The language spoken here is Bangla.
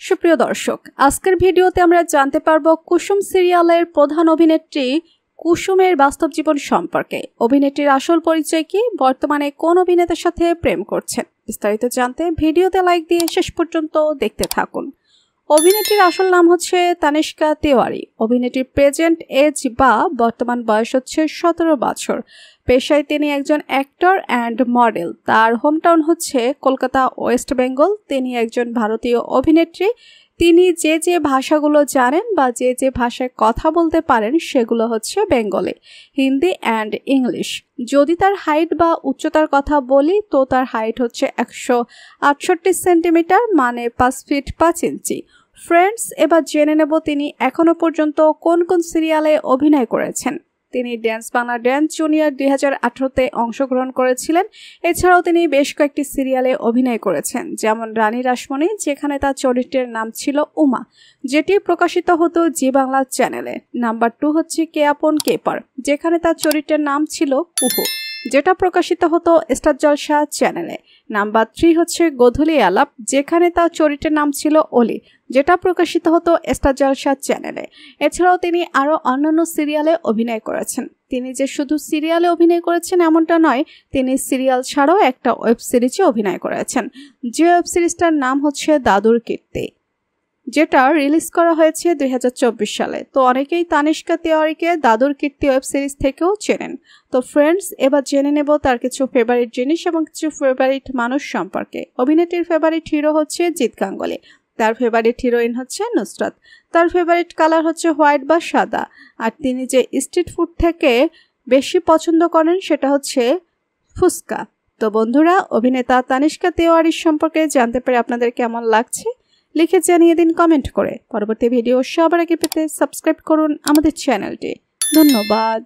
সুপ্রিয় দর্শক, আজকের ভিডিওতে আমরা জানতে পারবো কুসুম সিরিয়ালের প্রধান অভিনেত্রী কুসুমের বাস্তব জীবন সম্পর্কে। অভিনেত্রীর আসল পরিচয় কি, বর্তমানে কোন অভিনেতার সাথে প্রেম করছেন, বিস্তারিত জানতে ভিডিওতে লাইক দিয়ে শেষ পর্যন্ত দেখতে থাকুন। অভিনেত্রীর আসল নাম হচ্ছে তানিষ্কা তিওয়ারি। অভিনেত্রীর প্রেজেন্ট এজ বা বর্তমান বয়স হচ্ছে 17 বছর। পেশায় তিনি একজন অ্যাক্টর অ্যান্ড মডেল। তার হোমটাউন হচ্ছে কলকাতা, ওয়েস্ট বেঙ্গল। তিনি একজন ভারতীয় অভিনেত্রী। তিনি যে ভাষাগুলো জানেন বা যে ভাষায় কথা বলতে পারেন সেগুলো হচ্ছে বেঙ্গলি, হিন্দি অ্যান্ড ইংলিশ। যদি তার হাইট বা উচ্চতার কথা বলি তো তার হাইট হচ্ছে 168 সেন্টিমিটার, মানে 5 ফিট 5 ইঞ্চি। ফ্রেন্ডস, এবার জেনে নেব তিনি এখনো পর্যন্ত কোন কোন সিরিয়ালে অভিনয় করেছেন। তিনি ড্যান্স বাংলা ড্যান্স জুনিয়র 2018-তে অংশগ্রহণ করেছিলেন। এছাড়াও তিনি বেশ কয়েকটি সিরিয়ালে অভিনয় করেছেন, যেমন রানী রাসমণি, যেখানে তার চরিত্রের নাম ছিল উমা, যেটি প্রকাশিত হতো জি বাংলা চ্যানেলে। নাম্বার 2 হচ্ছে কে আপন কে পর, যেখানে তার চরিত্রের নাম ছিল কুহু, যেটা প্রকাশিত হতো স্টার জলসা চ্যানেলে। নাম্বার 3 হচ্ছে গোধূলি আলাপ, যেখানে তার চরিত্রের নাম ছিল অলি, যেটা প্রকাশিত হতো স্টার জলসা চ্যানেলে। এছাড়াও তিনি আরও অন্যান্য সিরিয়ালে অভিনয় করেছেন। তিনি যে শুধু সিরিয়ালে অভিনয় করেছেন এমনটা নয়, তিনি সিরিয়াল ছাড়াও একটা ওয়েব সিরিজে অভিনয় করেছেন, যে ওয়েব সিরিজটার নাম হচ্ছে দাদুর কীর্তি, যেটা রিলিজ করা হয়েছে 2024 সালে। তো অনেকেই তানিষ্কা তিওয়ারিকে দাদুর কীর্তি ওয়েব সিরিজ থেকেও চেনেন। তো ফ্রেন্ডস, এবার জেনে নেব তার কিছু ফেভারিট জিনিস এবং কিছু ফেভারিট মানুষ সম্পর্কে। অভিনেত্রীর ফেভারিট হিরো হচ্ছে জিৎ গাঙ্গুলি। তার ফেভারিট হিরোইন হচ্ছে নুসরাত। তার ফেভারিট কালার হচ্ছে হোয়াইট বা সাদা। আর তিনি যে স্ট্রিট ফুড থেকে বেশি পছন্দ করেন সেটা হচ্ছে ফুচকা। তো বন্ধুরা, অভিনেতা তানিষ্কা তিওয়ারির সম্পর্কে জানতে পেরে আপনাদের কেমন লাগছে লিখে জানিয়ে দিন কমেন্ট করে। পরবর্তী ভিডিও সবার আগে পেতে সাবস্ক্রাইব করুন আমাদের চ্যানেলটি। ধন্যবাদ।